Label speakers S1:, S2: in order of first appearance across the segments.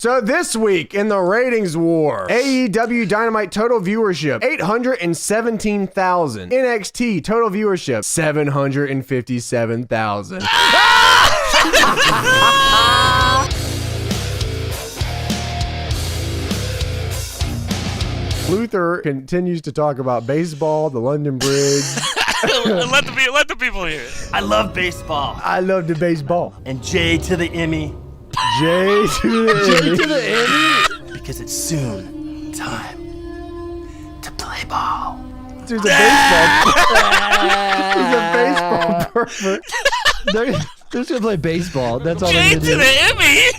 S1: So this week in the ratings war, AEW Dynamite total viewership 817,000. NXT total viewership 757,000. Luther continues to talk about baseball, the London Bridge.
S2: let the people hear it.
S3: I love baseball.
S1: I love the baseball.
S3: And J to the Emmy.
S1: J to the
S4: J
S1: Emmy.
S4: to the Emmy?
S3: Because it's soon time to play ball.
S1: There's a baseball. There's a baseball perfect.
S4: They're just gonna play baseball. That's all
S2: J
S4: they're
S2: to
S4: gonna do.
S2: the Emmy.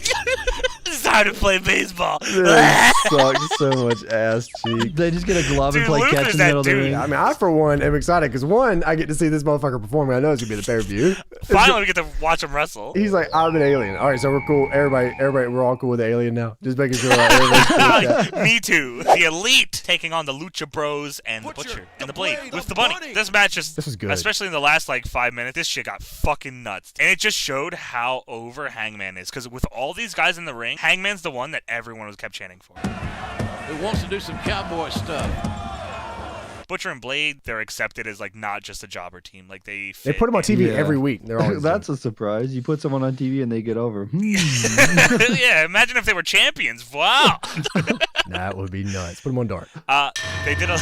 S2: It's time to play baseball.
S1: This sucks so much ass cheek.
S4: They just get a glove
S2: Dude,
S4: and play
S2: Luther's
S4: catch in the
S2: that
S4: middle of the
S2: dude.
S4: ring.
S1: I mean, I for one am excited because one, I get to see this motherfucker perform. I know it's gonna be the pay-per-view.
S2: Finally, we get to watch him wrestle.
S1: He's like, I'm an alien. All right, so we're cool. Everybody, we're all cool with the alien now. Just making sure like, everybody's cool with that.
S2: Me too. The Elite taking on the Lucha Bros and the Butcher and the Blade with the Bunny. This match
S1: This was good.
S2: especially in the last like 5 minutes, this shit got fucking nuts. And it just showed how over Hangman is. Because with all these guys in the ring, Hangman's the one that everyone was kept chanting for.
S5: Who wants to do some cowboy stuff?
S2: Butcher and Blade, they're accepted as like not just a jobber team. Like they
S1: They put him on TV
S4: Yeah.
S1: every week. They're always
S4: That's a surprise. You put someone on TV and they get over.
S2: Yeah, imagine if they were champions. Wow.
S1: that would be nuts. Put him on dark.
S2: They did a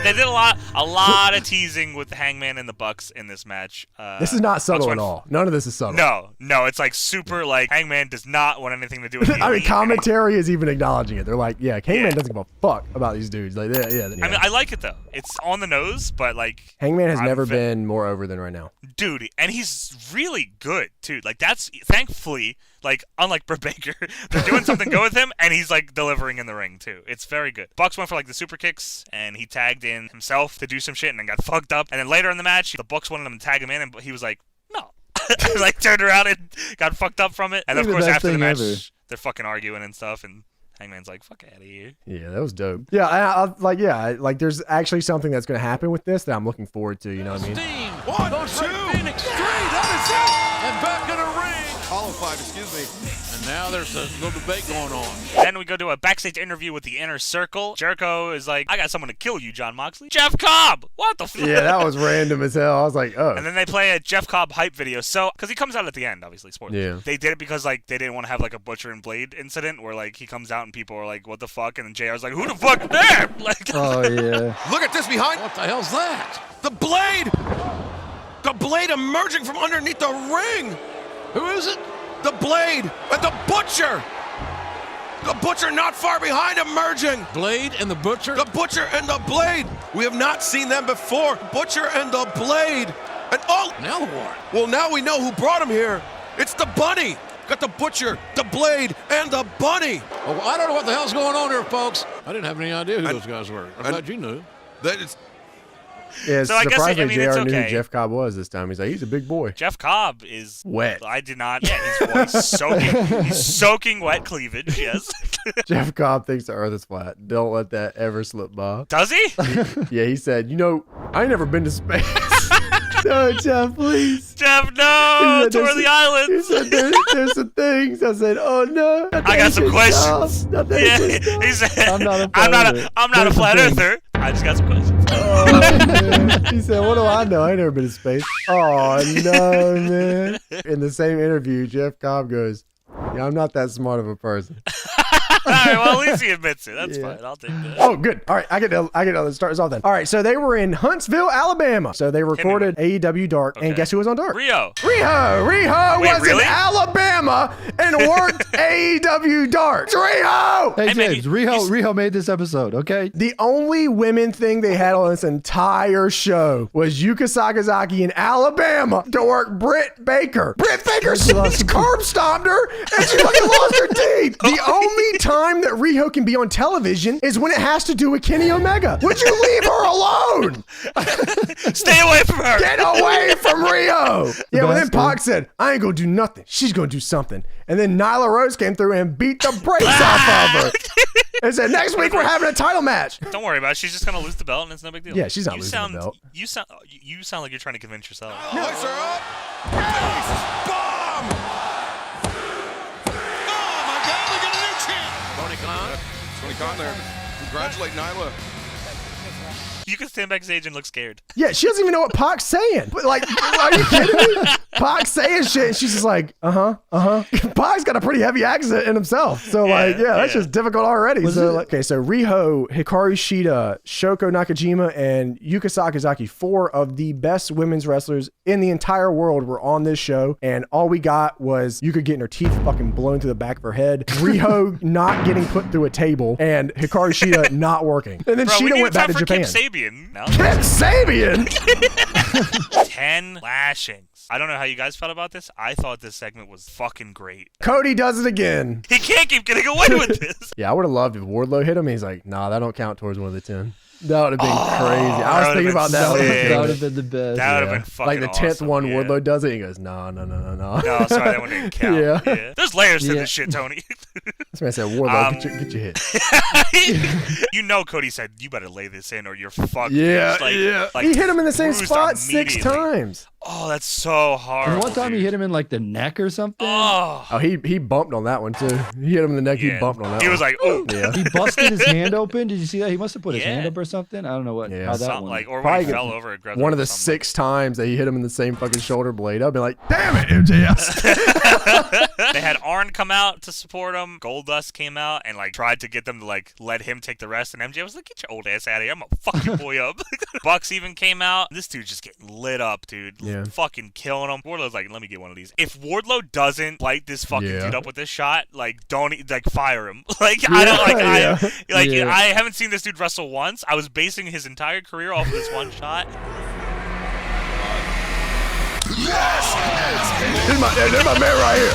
S2: they did a lot of teasing with the Hangman and the Bucks in this match.
S1: This is not subtle
S2: Bucks
S1: at
S2: went-
S1: all. None of this is subtle.
S2: No, it's like super like Hangman does not want anything to do with the
S1: I mean,
S2: Elite.
S1: commentary is even acknowledging it. They're like, yeah, Hangman doesn't give a fuck about these dudes. Like, yeah.
S2: I mean, I like it though. It's on the nose, but like
S1: Hangman has
S2: I'm
S1: never
S2: fa-
S1: been more over than right now.
S2: dude, and he's really good too. Like that's thankfully, like unlike Britt Baker, they're doing something good with him, and he's like delivering in the ring too. It's very good. Bucks went for like the super kicks, and he tagged in himself to do some shit, and then got fucked up. And then later in the match, the Bucks wanted him to tag him in, and he was like, no. Like turned around and got fucked up from it. And of
S4: Maybe the
S2: course,
S4: best
S2: after the
S4: thing
S2: match,
S4: ever.
S2: they're fucking arguing and stuff, and Hangman's like, fuck out of here.
S1: Yeah, that was dope. Yeah, like there's actually something that's going to happen with this that I'm looking forward to. You know what I mean?
S5: Steam.
S6: 1,
S5: Goes
S6: 2.
S5: right Phoenix 3. That is it. And back in the ring.
S6: Qualified, excuse me.
S5: And now there's a little debate going on.
S2: Then we go to a backstage interview with the Inner Circle. Jericho is like, I got someone to kill you, John Moxley. Jeff Cobb! What the fuck?
S1: Yeah, that was random as hell. I was like, oh.
S2: And then they play a Jeff Cobb hype video. So, because he comes out at the end, obviously, spoilers.
S1: Yeah.
S2: They did it because, like, they didn't want to have, like, a Butcher and Blade incident where, like, he comes out and people are like, what the fuck? And then JR's like, who the fuck is that? Like,
S4: Oh, yeah.
S6: Look at this behind.
S5: What the hell's that?
S6: The blade! The blade emerging from underneath the ring!
S5: Who is it?
S6: The blade and the Butcher! The Butcher not far behind emerging!
S5: Blade and the Butcher?
S6: The Butcher and the Blade! We have not seen them before. Butcher and the Blade! And oh!
S5: Now what?
S6: Well, now we know who brought him here. It's the Bunny! Got the Butcher, the Blade, and the Bunny!
S5: Oh, I don't know what the hell's going on here, folks. I didn't have any idea who
S6: And-
S5: those guys were. I'm
S6: and-
S5: glad you knew.
S6: That is...
S1: Yeah,
S2: So I guess,
S1: surprisingly,
S2: I mean, it's
S1: JR knew
S2: okay.
S1: who Jeff Cobb was this time. He's like, he's a big boy.
S2: Jeff Cobb is
S1: Wet.
S2: I did not. Yeah, he's soaking wet cleavage. Yes.
S1: Jeff Cobb thinks the earth is flat. Don't let that ever slip by.
S2: Does he?
S1: Yeah, he said, you know, I ain't never been to space. No, Jeff, please.
S2: Jeff,
S1: He
S2: no,
S1: said,
S2: tour
S1: there's
S2: the
S1: He
S2: islands.
S1: said, there's some things. I said, oh no.
S2: I got some questions. Yeah,
S1: Yeah,
S2: he said,
S4: I'm not a
S2: I'm not
S4: flat
S2: a
S4: earther.
S2: flat
S4: There's some
S2: earther. I just got some questions.
S1: Oh, man. He said, what do I know? I ain't never been to space. Oh, no, man. In the same interview, Jeff Cobb goes, yeah, I'm not that smart of a person.
S2: All right, well, at least he admits it. That's
S1: Yeah.
S2: fine. I'll take that.
S1: Oh, good. All right, I get to start this off then. All right, so they were in Huntsville, Alabama. So they recorded AEW Dark, and
S2: Okay.
S1: guess who was on Dark?
S2: Rio.
S1: Riho
S2: Wait,
S1: was
S2: really?
S1: in Alabama and worked AEW Dark. It's Riho!
S4: Hey,
S2: Hey, man,
S4: James,
S2: you-
S4: Riho made this episode, okay?
S1: The only women thing they had on this entire show was Yuka Sakazaki in Alabama to work Britt Baker. Britt Baker curb stomped her and she fucking lost her teeth. The only time that Riho can be on television is when it has to do with Kenny Omega. Would you leave her alone?
S2: Stay away from her.
S1: Get away from Rio. Yeah, well then
S4: best,
S1: Pac said, I ain't gonna do nothing. She's gonna do something. And then Nyla Rose came through and beat the brakes off of her. And said, next week we're having a title match.
S2: Don't worry about it. She's just gonna lose the belt, and it's no big deal.
S1: Yeah, she's not
S2: You
S1: losing the
S2: sound,
S1: belt.
S2: You sound like you're trying to convince yourself.
S6: Hoist her up. Face bomb. Oh my God! Look at Tony Khan there. Congratulate Nyla.
S2: You can stand backstage and look scared.
S1: Yeah, she doesn't even know what Pac's saying. But like, are you kidding me? Pac's saying shit, and she's just like, Pac's got a pretty heavy accent in himself. So that's just difficult already. So Riho, Hikaru Shida, Shoko Nakajima, and Yuka Sakazaki, 4 of the best women's wrestlers in the entire world were on this show. And all we got was Yuka getting her teeth fucking blown through the back of her head, Riho not getting put through a table, and Hikaru Shida not working. And then Shida went back to Japan.
S2: No?
S1: Kip Sabian?
S2: 10 lashings. I don't know how you guys felt about this. I thought this segment was fucking great.
S1: Cody does it again.
S2: He can't keep getting away with this.
S1: Yeah, I would have loved if Wardlow hit him. He's like, nah, that don't count towards one of the 10. That would have been crazy. I was thinking about that.
S4: That would have been the best.
S2: That would have been fucking
S1: like the 10th
S2: awesome.
S1: one, Wardlow does it. He goes, no.
S2: No, sorry, that one didn't count.
S1: Yeah.
S2: There's layers to this shit, Tony.
S1: This man said, Wardlow, get your hit.
S2: You know Cody said, you better lay this in or you're fucked.
S1: Yeah,
S2: Like,
S1: he hit him in the same
S2: bruised
S1: spot 6
S2: immediately.
S1: times.
S2: Oh, that's so hard.
S4: And one time he hit him in like the neck or something.
S2: Oh,
S1: He bumped on that one too. He hit him in the neck.
S2: yeah.
S1: He bumped on that one.
S2: He was like, oh.
S1: Yeah.
S4: He busted his hand open. Did you see that? He must have put his
S2: Yeah.
S4: hand up or something. I don't know
S1: Yeah.
S4: how that
S2: Something
S4: one.
S2: like, or when
S1: Probably
S2: he fell over.
S1: One of the 6 times that he hit him in the same fucking shoulder blade. I'd be like, damn it, MJF.
S2: They had Arn come out to support him. Goldust came out and like tried to get them to like let him take the rest. And MJ was like, get your old ass out of here. I'm gonna fuck your boy up. Bucks even came out. This dude's just getting lit up, dude.
S1: Yeah.
S2: Fucking killing him. Wardlow's like, let me get one of these. If Wardlow doesn't light this fucking dude up with this shot, like don't like fire him. Like I don't like I haven't seen this dude wrestle once. I was basing his entire career off of this one shot.
S1: There's my man right here.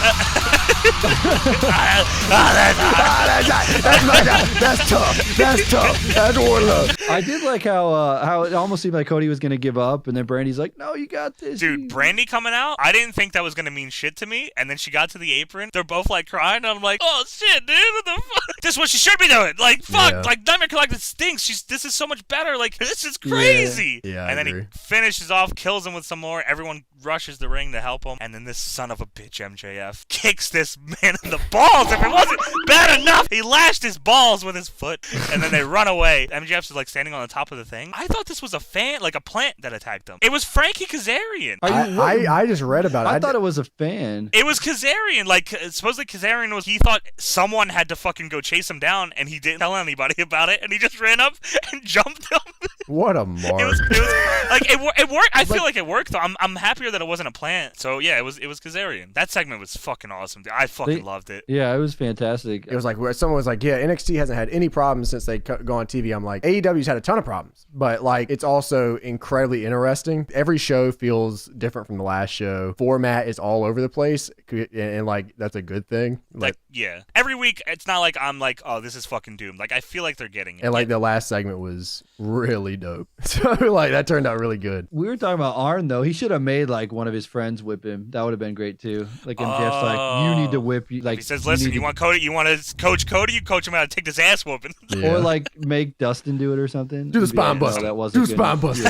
S1: That's my guy. That's tough. That's Wardlow.
S4: I did like how it almost seemed like Cody was gonna give up, and then Brandy's like, "No, you got this,
S2: Dude, Brandy coming out, I didn't think that was gonna mean shit to me. And then she got to the apron. They're both like crying. And I'm like, oh shit, dude, what the fuck? This is what she should be doing. Like, fuck, like Nightmare Collective stinks. This is so much better. Like, this is crazy.
S1: Yeah, I
S2: and then
S1: agree.
S2: he finishes off, kills him with some more. Everyone rushes the ring to help him. And then this son of a bitch, MJF, kicks this man in the balls. If it wasn't bad enough, he lashed his balls with his foot. And then they run away. MJF's like standing on the top of the thing. I thought this was a fan, like a plant that attacked him. It was Frankie Kazarian.
S1: I just read about it.
S4: I thought it was a fan.
S2: It was Kazarian. Like, supposedly Kazarian he thought someone had to fucking go chase him down, and he didn't tell anybody about it, and he just ran up and jumped him.
S1: What a mark.
S2: It was like, it worked. I feel like it worked, though. I'm happier that it wasn't a plant. So, yeah, it was Kazarian. That segment was fucking awesome. I fucking loved it.
S4: Yeah, it was fantastic.
S1: It was like where someone was like, yeah, NXT hasn't had any problems since they go on TV. I'm like, AEW's had a ton of problems, but like it's also incredibly interesting. Every show feels different from the last show. Format is all over the place, and like that's a good thing.
S2: Like yeah, every week it's not like I'm like, oh, this is fucking doomed. Like I feel like they're getting it.
S1: And like the last segment was really dope. So like that turned out really good.
S4: We were talking about Arn though. He should have made like one of his friends whip him. That would have been great too. Like MJF's like, you need to whip you. Like
S2: he says, listen, you want Cody? You want to coach Cody? You coach him how to take this ass whooping.
S1: Yeah.
S4: Or like make Dustin do it or something.
S1: Do the spine
S4: No,
S1: buster.
S4: that wasn't
S1: Do
S4: good.
S1: spine buster.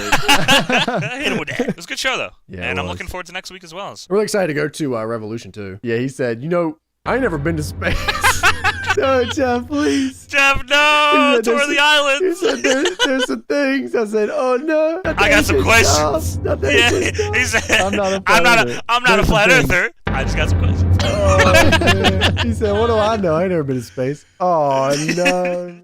S2: Hit him with that. It was a good show though,
S1: Yeah,
S2: and
S1: it
S2: I'm
S1: was.
S2: looking forward to next week as well.
S1: I'm really excited to go to Revolution too. Yeah, he said, I ain't never been to space. No, Jeff, please.
S2: Jeff, no,
S1: He said,
S2: tour of the
S1: He
S2: islands.
S1: said, there's some things. I said, oh no.
S2: I got some questions.
S1: Yeah.
S2: He said,
S4: I'm not a
S2: I'm not
S4: flat
S2: a
S4: earther.
S2: flat
S4: There's some
S2: earther. I just got some questions.
S1: Oh, man. He said, what do I know? I ain't never been to space. Oh, no.